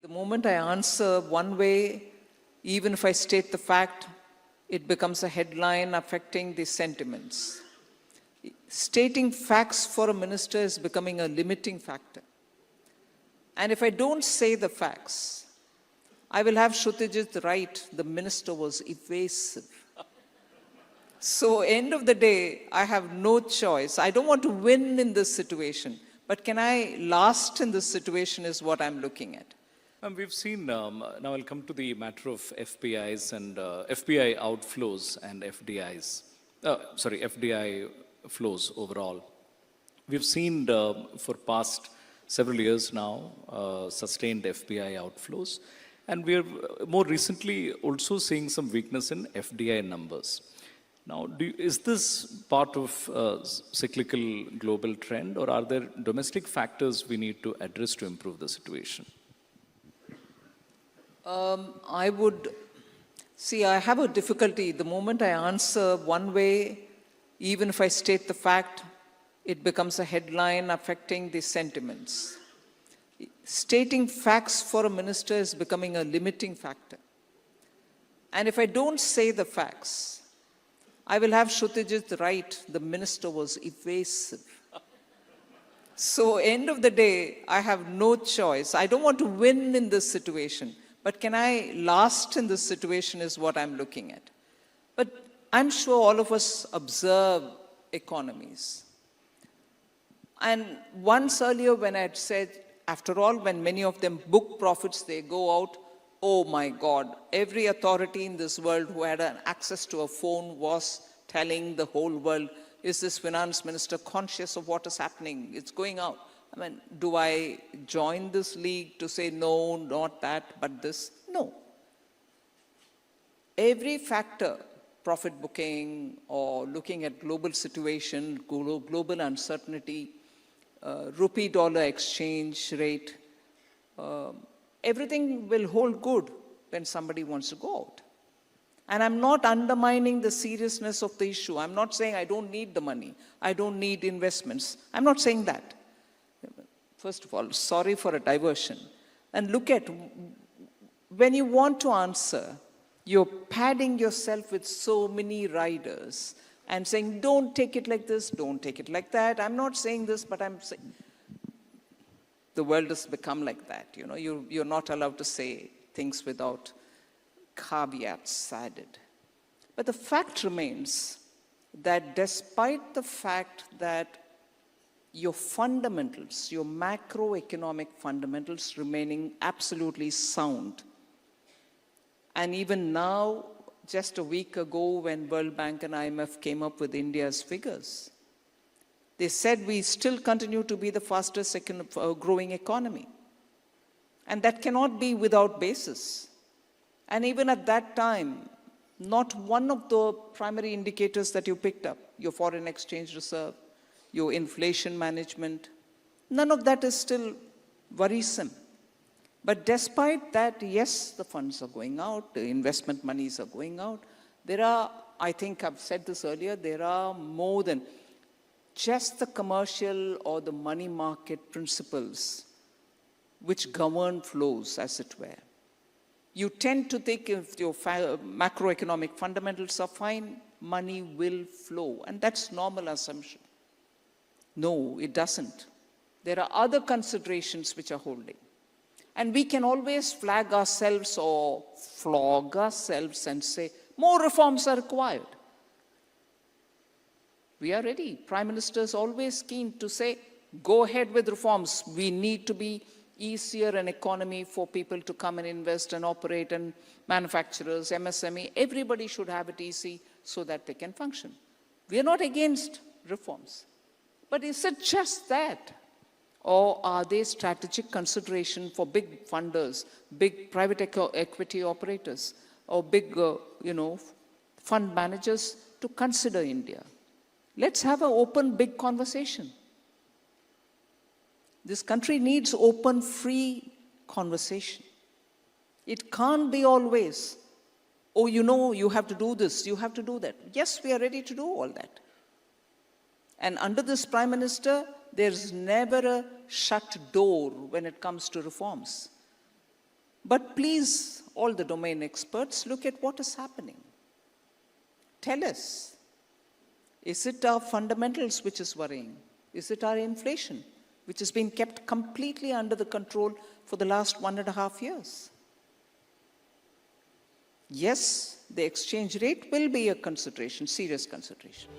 The moment I answer one way, even if I state the fact, it becomes a headline affecting the sentiments. Stating facts for a minister is becoming a limiting factor. And if I don't say the facts, I will have Shrutijit write, the minister was evasive. So end of the day, I have no choice. I don't want to win in this situation, but can I last in this situation is what I'm looking at. We've seen, now I'll come to the matter of FPIs and FPI outflows and FDIs. FDI flows overall. We've seen for past several years now sustained FPI outflows, and we're more recently also seeing some weakness in FDI numbers. Now, is this part of cyclical global trend, or are there domestic factors we need to address to improve the situation? I have a difficulty. The moment I answer one way, even if I state the fact, it becomes a headline affecting the sentiments. Stating facts for a minister is becoming a limiting factor. And if I don't say the facts, I will have Shrutijit write, the minister was evasive. So end of the day, I have no choice. I don't want to win in this situation, but can I last in this situation is what I'm looking at. But I'm sure all of us observe economies. And once earlier when I had said, after all, when many of them book profits, they go out, oh my God, every authority in this world who had an access to a phone was telling the whole world, is this finance minister conscious of what is happening? It's going out. I mean, do I join this league to say, no, not that, but this? No. Every factor, profit booking or looking at global situation, global uncertainty, rupee-dollar exchange rate, everything will hold good when somebody wants to go out. And I'm not undermining the seriousness of the issue. I'm not saying I don't need the money. I don't need investments. I'm not saying that. First of all, sorry for a diversion. And look at, when you want to answer, you're padding yourself with so many riders and saying, don't take it like this, don't take it like that. I'm not saying this, but I'm saying, the world has become like that. You know, you're not allowed to say things without caveats added. But the fact remains that despite the fact that your fundamentals, your macroeconomic fundamentals remaining absolutely sound, and even now, just a week ago when World Bank and IMF came up with India's figures, they said we still continue to be the fastest growing economy. And that cannot be without basis. And even at that time, not one of the primary indicators that you picked up, your foreign exchange reserve, your inflation management, none of that is still worrisome. But despite that, yes, the funds are going out, the investment monies are going out. There are, I think I've said this earlier, there are more than just the commercial or the money market principles which govern flows, as it were. You tend to think if your macroeconomic fundamentals are fine, money will flow, and that's normal assumption. No, it doesn't. There are other considerations which are holding. And we can always flag ourselves or flog ourselves and say, more reforms are required. We are ready. Prime Minister is always keen to say, go ahead with reforms. We need to be easier an economy for people to come and invest and operate, and manufacturers, MSME, everybody should have it easy so that they can function. We are not against reforms. But is it just that? Or are they strategic consideration for big funders, big private equity operators, or big, fund managers to consider India? Let's have an open, big conversation. This country needs open, free conversation. It can't be always, oh, you have to do this, you have to do that. Yes, we are ready to do all that. And under this Prime Minister, there's never a shut door when it comes to reforms. But please, all the domain experts, look at what is happening. Tell us, is it our fundamentals which is worrying? Is it our inflation, which has been kept completely under the control for the last 1.5 years? Yes, the exchange rate will be a consideration, serious consideration.